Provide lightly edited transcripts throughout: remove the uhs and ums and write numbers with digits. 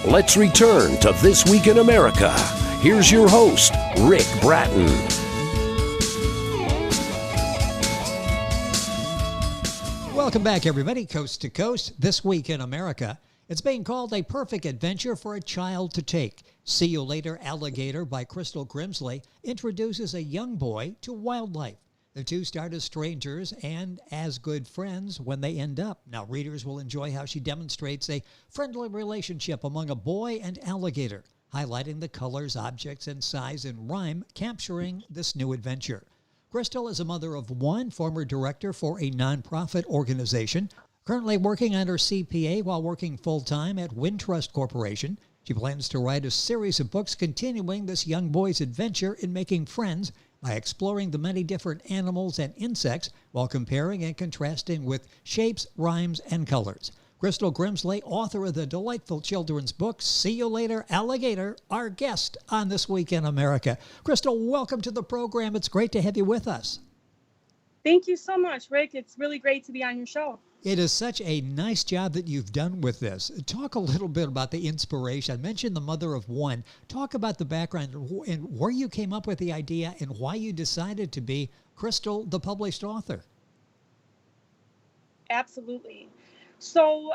Let's return to This Week in America. Here's your host, Rick Bratton. Welcome back, everybody, coast to coast. This Week in America. It's being called a perfect adventure for a child to take. See You Later Alligator by Crystal Grimsley introduces a young boy to wildlife. The two start as strangers and as good friends when they end up. Now, readers will enjoy how she demonstrates a friendly relationship among a boy and alligator, highlighting the colors, objects, and size in rhyme, capturing this new adventure. Crystal is a mother of one, former director for a nonprofit organization, currently working on her CPA while working full-time at Wintrust Corporation. She plans to write a series of books continuing this young boy's adventure in making friends by exploring the many different animals and insects while comparing and contrasting with shapes, rhymes, and colors. Crystal Grimsley, author of the delightful children's book, See You Later Alligator, our guest on This Week in America. Crystal, welcome to the program. It's great to have you with us. Thank you so much, Rick. It's really great to be on your show. It is such a nice job that you've done with this. Talk a little bit about the inspiration. I mentioned the mother of one. Talk about the background and where you came up with the idea and why you decided to be Crystal, the published author. Absolutely. So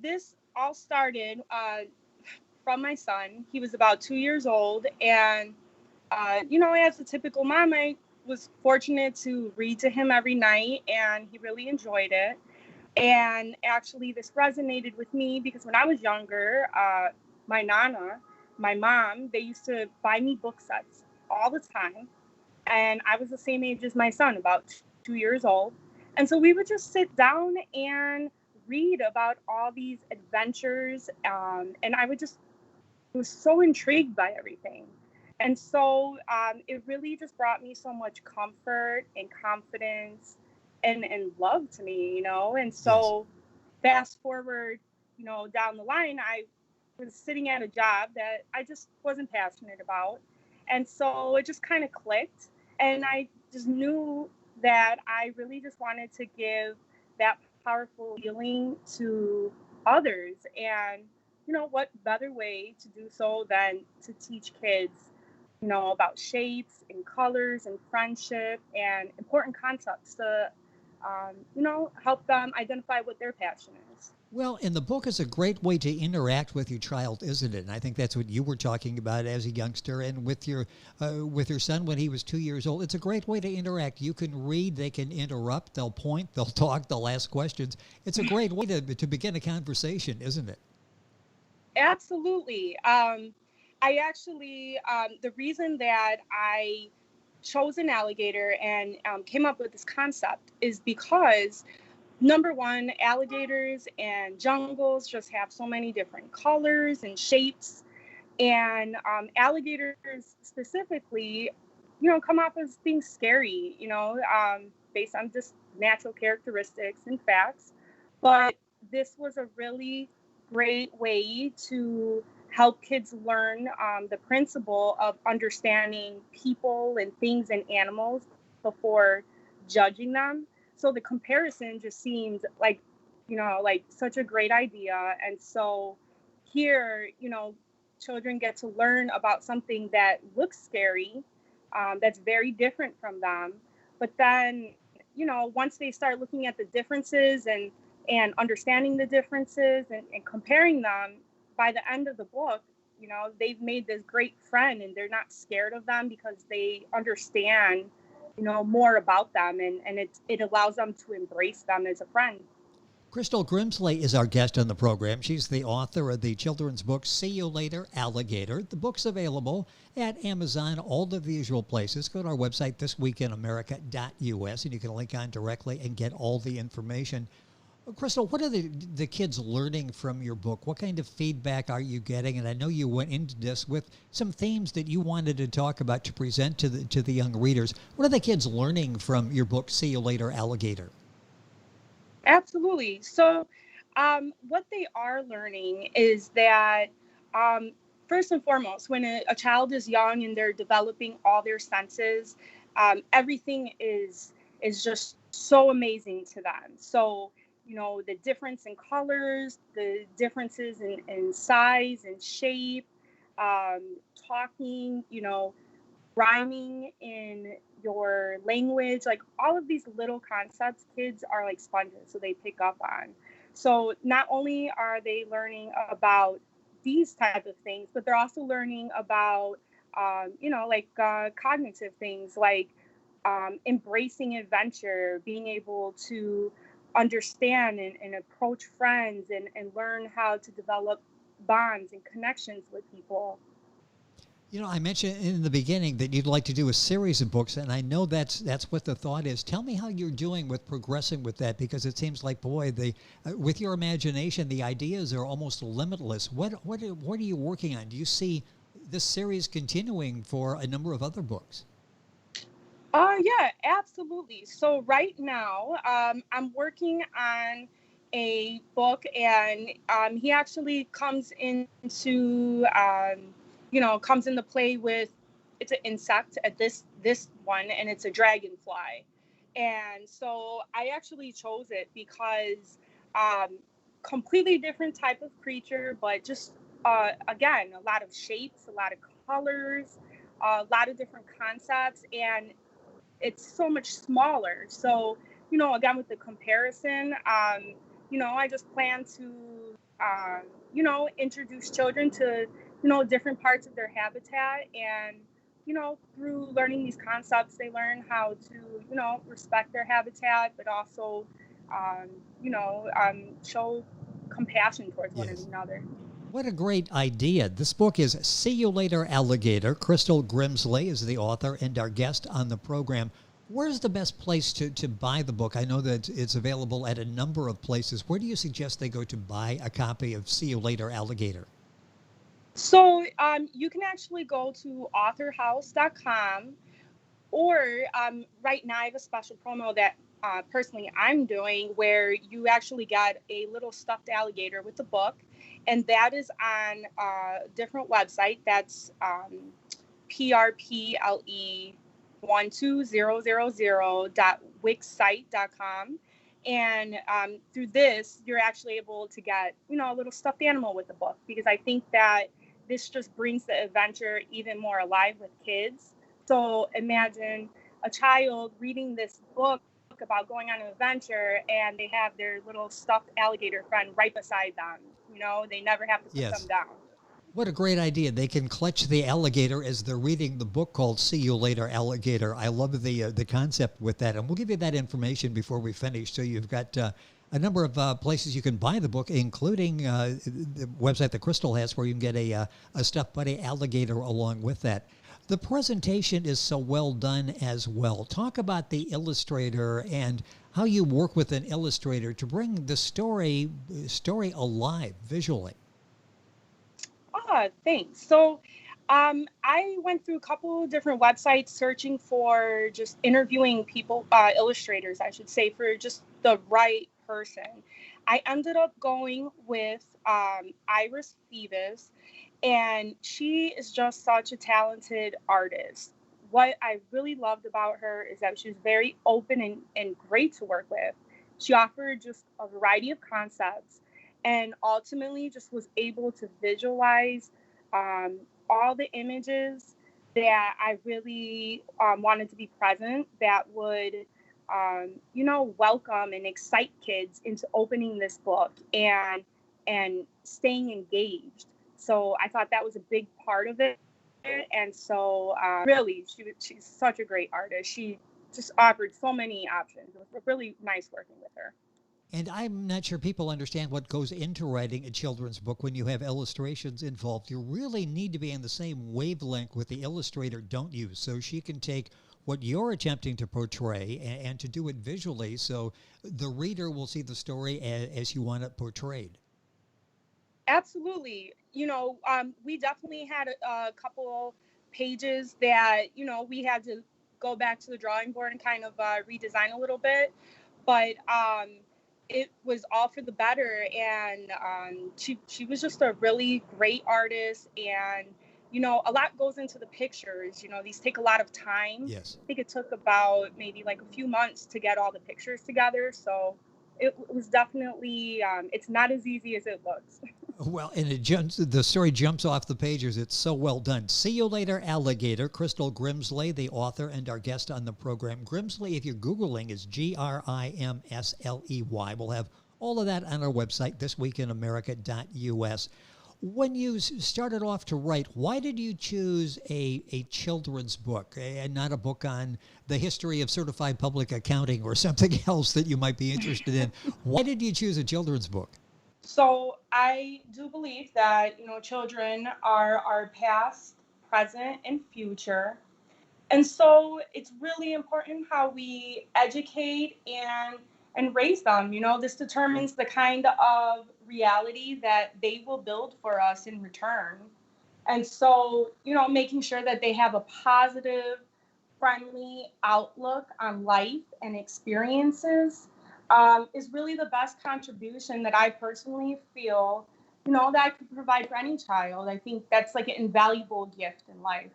this all started from my son. He was about 2 years old. And, as a typical mom, I was fortunate to read to him every night, and he really enjoyed it. And actually, this resonated with me because when I was younger, my nana, my mom, they used to buy me book sets all the time. And I was the same age as my son, about 2 years old. And so we would just sit down and read about all these adventures. And I was so intrigued by everything. And so it really just brought me so much comfort and confidence and love to me, And so fast forward, down the line, I was sitting at a job that I just wasn't passionate about. And so it just kind of clicked. And I just knew that I really just wanted to give that powerful feeling to others. And, what better way to do so than to teach kids about shapes and colors and friendship and important concepts to, help them identify what their passion is. Well, and the book is a great way to interact with your child, isn't it? And I think that's what you were talking about as a youngster and with your son when he was 2 years old. It's a great way to interact. You can read, they can interrupt, they'll point, they'll talk, they'll ask questions. It's a great way to begin a conversation, isn't it? Absolutely. I actually, the reason that I chose an alligator and came up with this concept is because, number one, alligators and jungles just have so many different colors and shapes. And alligators specifically, come off as being scary, based on just natural characteristics and facts. But this was a really great way to help kids learn the principle of understanding people and things and animals before judging them. So the comparison just seemed like such a great idea. And so here, children get to learn about something that looks scary, that's very different from them. But then, once they start looking at the differences and understanding the differences and comparing them, by the end of the book, they've made this great friend and they're not scared of them because they understand, more about them and it allows them to embrace them as a friend. Crystal Grimsley is our guest on the program. She's the author of the children's book, See You Later Alligator. The book's available at Amazon, all of the usual places. Go to our website, thisweekinamerica.us, and you can link on directly and get all the information. Crystal, what are the kids learning from your book? What kind of feedback are you getting? And I know you went into this with some themes that you wanted to talk about to present to the young readers. What are the kids learning from your book, See You Later Alligator? Absolutely. So what they are learning is that first and foremost, when a child is young and they're developing all their senses, everything is just so amazing to them. So the difference in colors, the differences in size and shape, talking, rhyming in your language, like all of these little concepts, kids are like sponges, so they pick up on. So not only are they learning about these type of things, but they're also learning about, cognitive things like embracing adventure, being able to understand and approach friends and learn how to develop bonds and connections with people. I mentioned in the beginning that you'd like to do a series of books, and I know that's what the thought is. Tell me how you're doing with progressing with that, because it seems like, boy, with your imagination, the ideas are almost limitless. What are you working on? Do you see this series continuing for a number of other books? Yeah, absolutely. So right now, I'm working on a book, and he actually comes into play with, it's an insect at this one, and it's a dragonfly. And so I actually chose it because um, completely different type of creature, but just again, a lot of shapes, a lot of colors, a lot of different concepts, and it's so much smaller. So, again, with the comparison, I just plan to, introduce children to, different parts of their habitat. And, through learning these concepts, they learn how to, respect their habitat, but also, um, show compassion towards one Yes. another. What a great idea. This book is See You Later Alligator. Crystal Grimsley is the author and our guest on the program. Where's the best place to buy the book? I know that it's available at a number of places. Where do you suggest they go to buy a copy of See You Later Alligator? So you can actually go to authorhouse.com, or right now I have a special promo that personally I'm doing, where you actually get a little stuffed alligator with the book, and that is on a different website. That's prple12000.wixsite.com. And through this, you're actually able to get, a little stuffed animal with the book, because I think that this just brings the adventure even more alive with kids. So imagine a child reading this book about going on an adventure, and they have their little stuffed alligator friend right beside them. They never have to put them Yes. down. What a great idea. They can clutch the alligator as they're reading the book called See You Later Alligator. I love the concept with that. And we'll give you that information before we finish. So you've got a number of places you can buy the book, including the website that Crystal has, where you can get a stuffed buddy alligator along with that. The presentation is so well done as well. Talk about the illustrator and how you work with an illustrator to bring the story alive visually. Thanks. So I went through a couple of different websites searching for just interviewing people, illustrators, I should say, for just the right person. I ended up going with Iris Phoebus, and she is just such a talented artist. What I really loved about her is that she was very open and great to work with. She offered just a variety of concepts, and ultimately just was able to visualize um, all the images that I really wanted to be present, that would welcome and excite kids into opening this book and staying engaged. So I thought that was a big part of it. And so really, she's such a great artist. She just offered so many options. It was really nice working with her. And I'm not sure people understand what goes into writing a children's book when you have illustrations involved. You really need to be in the same wavelength with the illustrator, don't you? So she can take what you're attempting to portray and to do it visually, so the reader will see the story as you want it portrayed. Absolutely. We definitely had a couple pages that, we had to go back to the drawing board and kind of redesign a little bit. But it was all for the better. And she was just a really great artist. And, a lot goes into the pictures. These take a lot of time. Yes. I think it took about maybe like a few months to get all the pictures together. So it was definitely, it's not as easy as it looks. Well, and the story jumps off the pages. It's so well done. See You Later, Alligator. Crystal Grimsley, the author and our guest on the program. Grimsley, if you're Googling, is Grimsley. We'll have all of that on our website, thisweekinamerica.us. When you started off to write, why did you choose a children's book and not a book on the history of certified public accounting or something else that you might be interested in? Why did you choose a children's book? So I do believe that, children are our past, present, and future. And so it's really important how we educate and raise them. This determines the kind of reality that they will build for us in return. And so, making sure that they have a positive, friendly outlook on life and experiences is really the best contribution that I personally feel, that I could provide for any child. I think that's like an invaluable gift in life.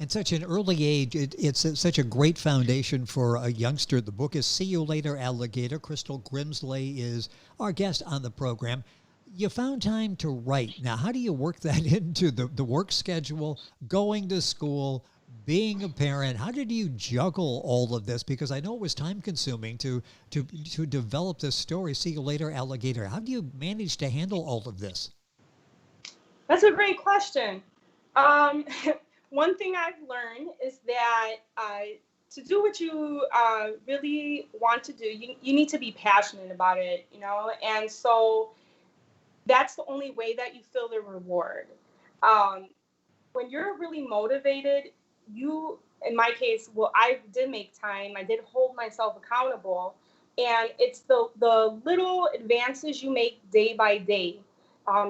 At such an early age, such a great foundation for a youngster. The book is See You Later, Alligator. Crystal Grimsley is our guest on the program. You found time to write. Now, how do you work that into the work schedule, going to school, being a parent? How did you juggle all of this? Because I know it was time consuming to develop this story, See You Later, Alligator. How do you manage to handle all of this? That's a great question. One thing I've learned is that to do what you really want to do, you need to be passionate about it, and so that's the only way that you feel the reward. When you're really motivated, in my case, well, I did make time, I did hold myself accountable, and it's the little advances you make day by day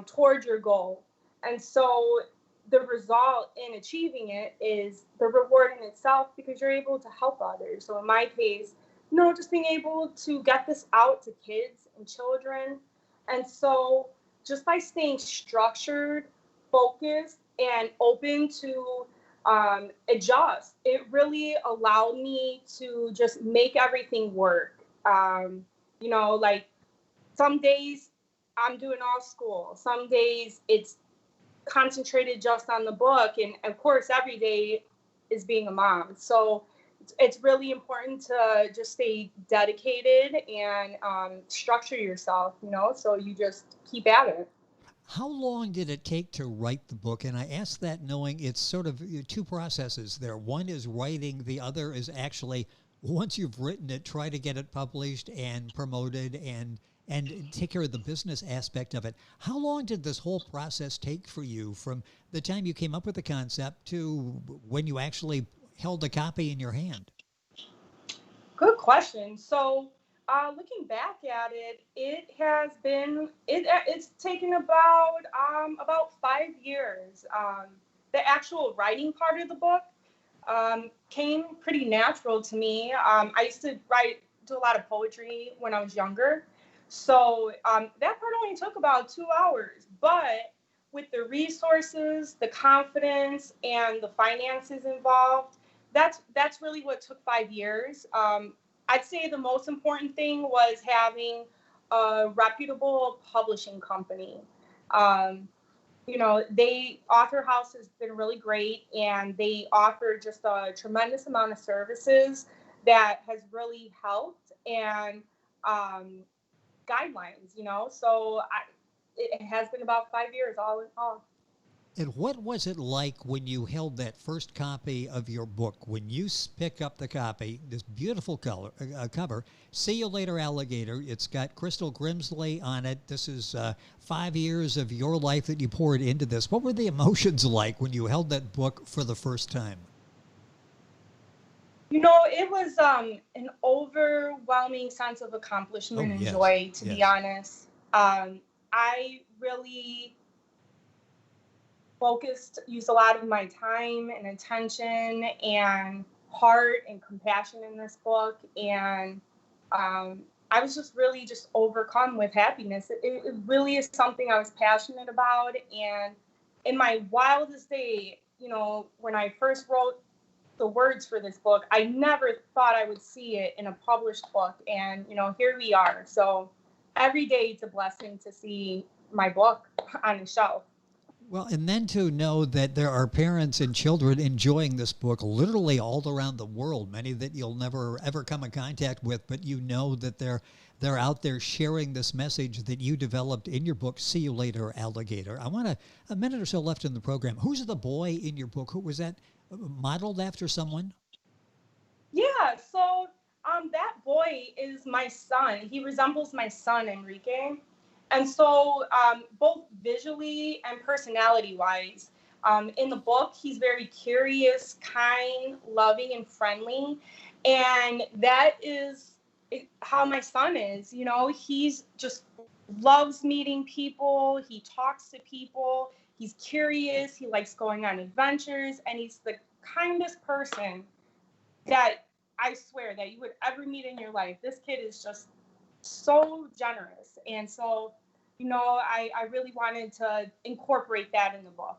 toward your goal. And so the result in achieving it is the reward in itself because you're able to help others. So in my case, just being able to get this out to kids and children. And so just by staying structured, focused, and open to adjust, it really allowed me to just make everything work. Like some days I'm doing all school, some days it's concentrated just on the book, and of course every day is being a mom. So it's really important to just stay dedicated and structure yourself, so you just keep at it. How long did it take to write the book? And I ask that knowing it's sort of two processes there. One is writing, the other is actually, once you've written it, try to get it published and promoted and take care of the business aspect of it. How long did this whole process take for you from the time you came up with the concept to when you actually held a copy in your hand? Good question. So looking back at it, it's taken about 5 years. The actual writing part of the book came pretty natural to me. I used to do a lot of poetry when I was younger. So that part only took about 2 hours. But with the resources, the confidence, and the finances involved, that's really what took 5 years. I'd say the most important thing was having a reputable publishing company. Author House has been really great, and they offer just a tremendous amount of services that has really helped, and guidelines. So it has been about 5 years all in all. And what was it like when you held that first copy of your book? When you pick up the copy, this beautiful cover, See You Later, Alligator. It's got Crystal Grimsley on it. This is 5 years of your life that you poured into this. What were the emotions like when you held that book for the first time? It was an overwhelming sense of accomplishment and joy, to be honest. I really used a lot of my time and attention and heart and compassion in this book. And I was just really just overcome with happiness. It really is something I was passionate about. And in my wildest day, when I first wrote the words for this book. I never thought I would see it in a published book. And, here we are. So every day it's a blessing to see my book on the shelf. Well, and then to know that there are parents and children enjoying this book literally all around the world, many that you'll never ever come in contact with, but that they're out there sharing this message that you developed in your book, See You Later, Alligator. I want a minute or so left in the program. Who's the boy in your book? Who was that modeled after someone? Yeah, so that boy is my son. He resembles my son, Enrique. And so both visually and personality-wise, in the book, he's very curious, kind, loving, and friendly. And that is how my son is. He's just loves meeting people. He talks to people. He's curious. He likes going on adventures. And he's the kindest person that I swear that you would ever meet in your life. This kid is just so generous. And so, I really wanted to incorporate that in the book.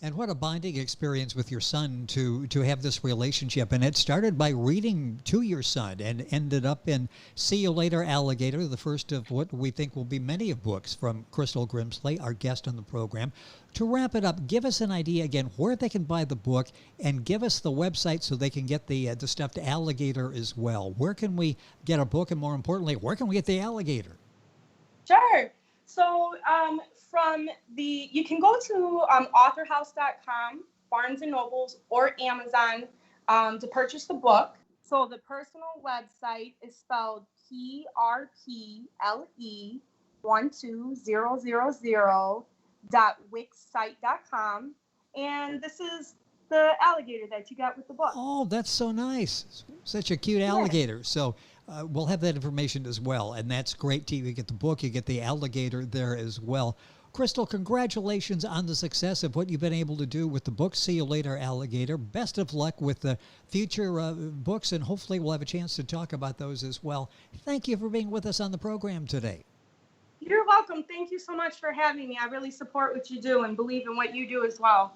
And what a bonding experience with your son to have this relationship. And it started by reading to your son and ended up in See You Later, Alligator, the first of what we think will be many of books from Crystal Grimsley, our guest on the program. To wrap it up, give us an idea again where they can buy the book, and give us the website so they can get the stuffed alligator as well. Where can we get a book, and more importantly, where can we get the alligator? Sure. So you can go to authorhouse.com, Barnes & Nobles, or Amazon to purchase the book. So the personal website is spelled PRPLE12000.wixsite.com. And this is the alligator that you got with the book. Oh, that's so nice. Such a cute alligator. So we'll have that information as well. And that's great too. You get the book, you get the alligator there as well. Crystal, congratulations on the success of what you've been able to do with the book, See You Later, Alligator. Best of luck with the future books, and hopefully we'll have a chance to talk about those as well. Thank you for being with us on the program today. You're welcome. Thank you so much for having me. I really support what you do and believe in what you do as well.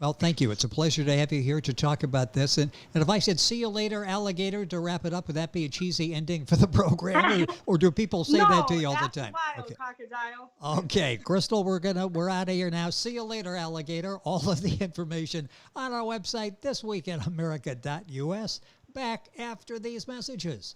Well, thank you. It's a pleasure to have you here to talk about this. And if I said see you later, alligator, to wrap it up, would that be a cheesy ending for the program? Or do people say that to you all the time? Wild, crocodile. Okay, Crystal, we're out of here now. See you later, alligator. All of the information on our website, thisweekinamerica.us. Back after these messages.